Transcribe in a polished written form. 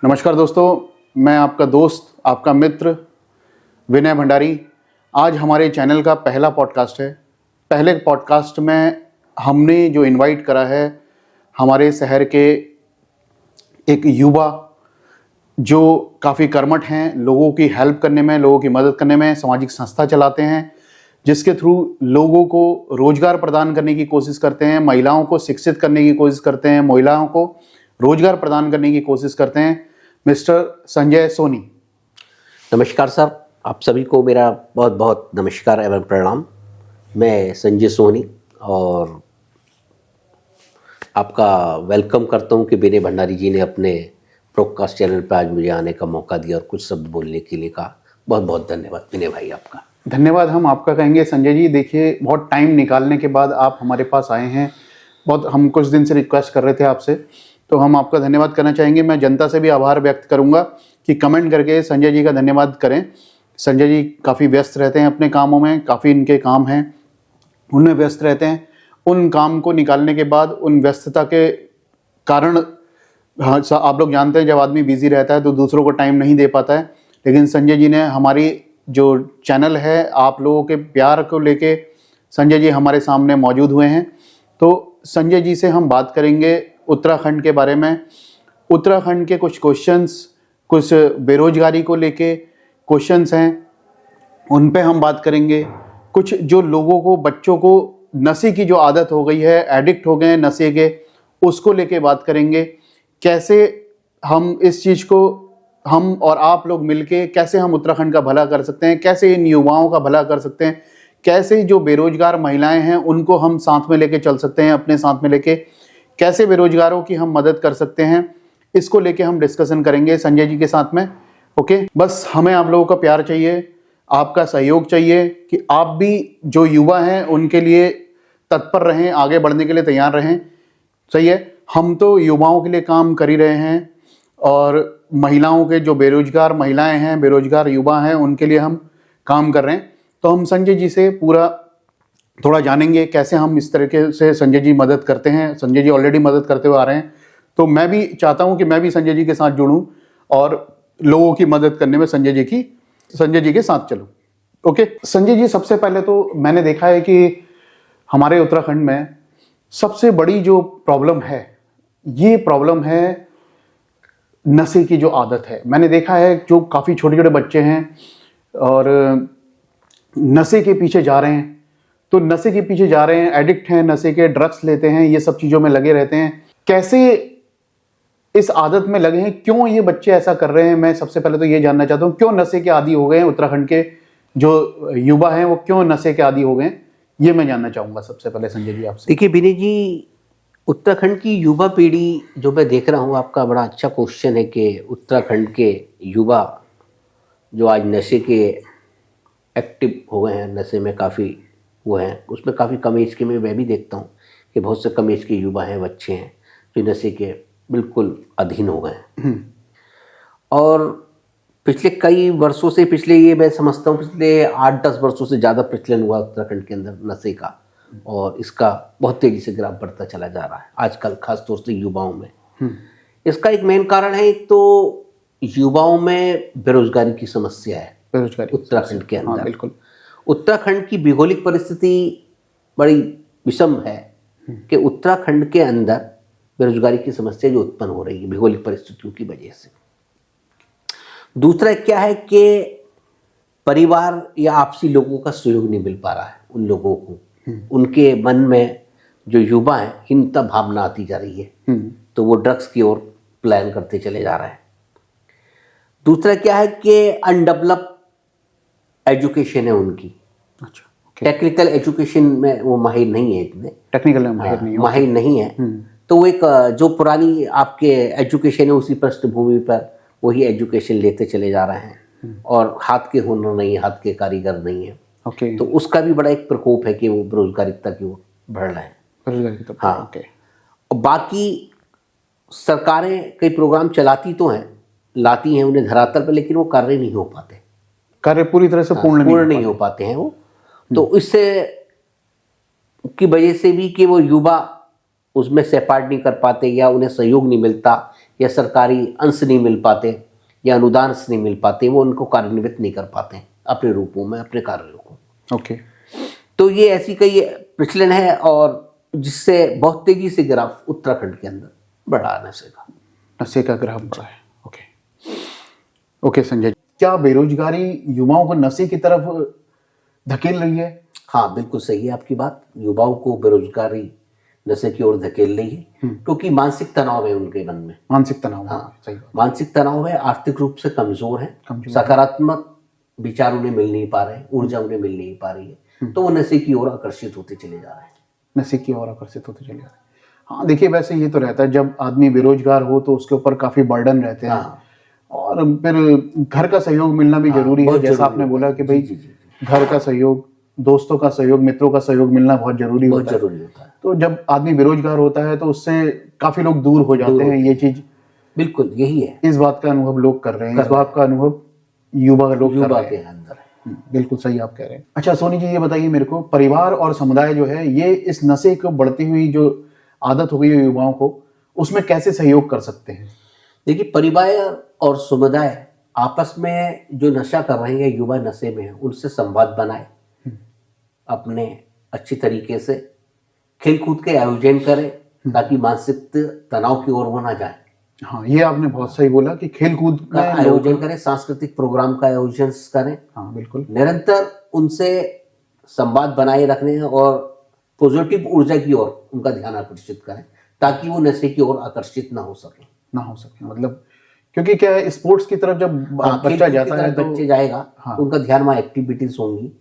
नमस्कार दोस्तों, मैं आपका दोस्त, आपका मित्र विनय भंडारी। आज हमारे चैनल का पहला पॉडकास्ट है। पहले पॉडकास्ट में हमने जो इनवाइट करा है हमारे शहर के एक युवा जो काफ़ी कर्मठ हैं, लोगों की हेल्प करने में, लोगों की मदद करने में, सामाजिक संस्था चलाते हैं जिसके थ्रू लोगों को रोजगार प्रदान करने की कोशिश करते हैं, महिलाओं को शिक्षित करने की कोशिश करते हैं, महिलाओं को रोजगार प्रदान करने की कोशिश करते हैं। मिस्टर संजय सोनी। नमस्कार सर, आप सभी को मेरा बहुत बहुत नमस्कार एवं प्रणाम। मैं संजय सोनी और आपका वेलकम करता हूं कि विनय भंडारी जी ने अपने ब्रॉडकास्ट चैनल पर आज मुझे आने का मौका दिया और कुछ शब्द बोलने के लिए कहा। बहुत बहुत धन्यवाद विनय भाई आपका। धन्यवाद हम आपका कहेंगे संजय जी। देखिए, बहुत टाइम निकालने के बाद आप हमारे पास आए हैं। बहुत हम कुछ दिन से रिक्वेस्ट कर रहे थे आपसे, तो हम आपका धन्यवाद करना चाहेंगे। मैं जनता से भी आभार व्यक्त करूंगा कि कमेंट करके संजय जी का धन्यवाद करें। संजय जी काफ़ी व्यस्त रहते हैं अपने कामों में, काफ़ी इनके काम हैं, उनमें व्यस्त रहते हैं। उन काम को निकालने के बाद, उन व्यस्तता के कारण, हाँ, आप लोग जानते हैं जब आदमी बिजी रहता है तो दूसरों को टाइम नहीं दे पाता है। लेकिन संजय जी ने हमारी जो चैनल है, आप लोगों के प्यार को लेके संजय जी हमारे सामने मौजूद हुए हैं। तो संजय जी से हम बात करेंगे उत्तराखंड के बारे में। उत्तराखंड के कुछ क्वेश्चंस, कुछ बेरोजगारी को लेके क्वेश्चंस हैं, उन पे हम बात करेंगे। कुछ जो लोगों को, बच्चों को नशे की जो आदत हो गई है, एडिक्ट हो गए हैं नशे के, उसको लेके बात करेंगे। कैसे हम इस चीज़ को, हम और आप लोग मिलके कैसे हम उत्तराखंड का भला कर सकते हैं, कैसे इन युवाओं का भला कर सकते हैं, कैसे जो बेरोजगार महिलाएं हैं उनको हम साथ में लेके चल सकते हैं, अपने साथ में लेके कैसे बेरोजगारों की हम मदद कर सकते हैं, इसको लेके हम डिस्कशन करेंगे संजय जी के साथ में। ओके, बस हमें आप लोगों का प्यार चाहिए, आपका सहयोग चाहिए कि आप भी जो युवा हैं उनके लिए तत्पर रहें, आगे बढ़ने के लिए तैयार रहें। सही है, हम तो युवाओं के लिए काम कर ही रहे हैं और महिलाओं के जो बेरोजगार महिलाएं हैं, बेरोजगार युवा हैं, उनके लिए हम काम कर रहे हैं। तो हम संजय जी से पूरा थोड़ा जानेंगे कैसे हम इस तरीके से संजय जी मदद करते हैं। संजय जी ऑलरेडी मदद करते हुए आ रहे हैं, तो मैं भी चाहता हूं कि मैं भी संजय जी के साथ जुड़ूं और लोगों की मदद करने में संजय जी के साथ चलूं। ओके संजय जी, सबसे पहले तो मैंने देखा है कि हमारे उत्तराखंड में सबसे बड़ी जो प्रॉब्लम है, ये प्रॉब्लम है नशे की जो आदत है। मैंने देखा है जो काफ़ी छोटे छोटे बच्चे हैं और नशे के पीछे जा रहे हैं, तो नशे के पीछे जा रहे हैं, एडिक्ट हैं नशे के, ड्रग्स लेते हैं, ये सब चीज़ों में लगे रहते हैं। कैसे इस आदत में लगे हैं, क्यों ये बच्चे ऐसा कर रहे हैं? मैं सबसे पहले तो ये जानना चाहता हूँ, क्यों नशे के आदी हो गए हैं उत्तराखंड के जो युवा हैं, वो क्यों नशे के आदी हो गए हैं, ये मैं जानना चाहूँगा सबसे पहले संजय जी आपसे। देखिए विनय जी, उत्तराखंड की युवा पीढ़ी जो मैं देख रहा हूँ, आपका बड़ा अच्छा क्वेश्चन है कि उत्तराखंड के युवा जो आज नशे के एक्टिव हो गए हैं, नशे में काफ़ी वो हैं, उसमें काफ़ी कम एज के मैं भी देखता हूँ कि बहुत से कम एज के युवा हैं, बच्चे हैं जो नशे के बिल्कुल अधीन हो गए हैं। और पिछले कई वर्षों से, ये मैं समझता हूँ पिछले 8-10 वर्षों से ज़्यादा प्रचलन हुआ उत्तराखंड के अंदर नशे का, और इसका बहुत तेज़ी से ग्राफ बढ़ता चला जा रहा है आजकल, खासतौर से युवाओं में। इसका एक मेन कारण है, एक तो युवाओं में बेरोजगारी की समस्या है, बेरोजगारी उत्तराखंड के अंदर। बिल्कुल, उत्तराखंड की भौगोलिक परिस्थिति बड़ी विषम है कि उत्तराखंड के अंदर बेरोजगारी की समस्या जो उत्पन्न हो रही है भौगोलिक परिस्थितियों की वजह से। दूसरा क्या है कि परिवार या आपसी लोगों का सहयोग नहीं मिल पा रहा है उन लोगों को, उनके मन में जो युवा है हीनता भावना आती जा रही है, तो वो ड्रग्स की ओर प्लान करते चले जा रहे हैं। दूसरा क्या है कि अनडेवलप एजुकेशन है उनकी। अच्छा, टेक्निकल एजुकेशन में वो माहिर नहीं है, इतने टेक्निकल माहिर नहीं है। तो वो एक जो पुरानी आपके एजुकेशन है उसी पृष्ठभूमि पर वही एजुकेशन लेते चले जा रहे हैं और हाथ के हुनर नहीं है, हाथ के कारीगर नहीं है। तो उसका भी बड़ा एक प्रकोप है कि वो बेरोजगारिता की ओर बढ़ रहे हैं। हाँ, और बाकी सरकारें कई प्रोग्राम चलाती तो हैं, लाती हैं उन्हें धरातल पर, लेकिन वो कार्य नहीं हो पाते, कार्य पूरी तरह से पूर्ण नहीं हो पाते हैं वो। तो इससे की वजह से भी कि वो युवा उसमें सहपाठ नहीं कर पाते या उन्हें सहयोग नहीं मिलता या सरकारी अंश नहीं मिल पाते या अनुदान से नहीं मिल पाते, वो उनको कार्यान्वित नहीं कर पाते हैं अपने रूपों में, अपने कार्यों को। ओके। तो ये ऐसी कई प्रचलन है और जिससे बहुत तेजी से ग्राफ उत्तराखंड के अंदर बढ़ा नशे का। नशे का ग्राफ बढ़ा है। ओके। ओके संजय जी, क्या बेरोजगारी युवाओं को नशे की तरफ धकेल रही है? हाँ, बिल्कुल सही है आपकी बात। युवाओं को बेरोजगारी नशे की ओर धकेल रही है, क्योंकि मानसिक तनाव है उनके मन में। मानसिक तनाव। हाँ, सही बात। मानसिक तनाव है, आर्थिक रूप से कमजोर है, सकारात्मक विचार उन्हें मिल नहीं पा रहे, ऊर्जा उन्हें मिल नहीं पा रही है, तो वो नशे की ओर आकर्षित होते चले जा रहे हैं। नशे की ओर आकर्षित होते चले जा रहे हैं। हाँ देखिए, वैसे ये तो रहता है, जब आदमी बेरोजगार हो तो उसके ऊपर काफी बर्डन रहते हैं। हाँ। और फिर घर का सहयोग मिलना भी जरूरी है, बहुत जैसा जरूरी आपने है। बोला कि भाई जी, जी, जी। घर का सहयोग, दोस्तों का सहयोग, मित्रों का सहयोग मिलना बहुत जरूरी बहुत होता है। जरूरी होता है। तो जब आदमी बेरोजगार होता है तो उससे काफी लोग दूर हो जाते हैं। ये चीज, बिल्कुल यही है, इस बात का अनुभव लोग कर रहे हैं, इस बात का अनुभव युवा लोग कर युवा रहे के हैं। अंदर है। बिल्कुल सही आप कह रहे हैं। अच्छा सोनी जी, ये बताइए मेरे को, परिवार और समुदाय जो है, ये इस नशे को बढ़ती हुई जो आदत हो गई है युवाओं को, उसमें कैसे सहयोग कर सकते हैं? देखिए, परिवार और समुदाय आपस में जो नशा कर रहे हैं, युवा नशे में है, उनसे संवाद बनाए, अपने अच्छी तरीके से खेल कूद के आयोजन करें, ताकि मानसिक तनाव की ओर वो ना जाए। हाँ, ये आपने बहुत सही बोला कि खेल कूद का में आयोजन करें, सांस्कृतिक प्रोग्राम का आयोजन करें, हाँ बिल्कुल, निरंतर उनसे संवाद बनाए रखने और पॉजिटिव ऊर्जा की ओर उनका ध्यान आकर्षित करें, ताकि वो नशे की ओर आकर्षित ना हो सके। मतलब क्योंकि क्या है, स्पोर्ट्स की तरफ जब बच्चा खेल कूद की जाता है तरफ तो बच्चे जाएगा, हाँ। उनका ध्यान वहाँ एक्टिविटीज होंगी,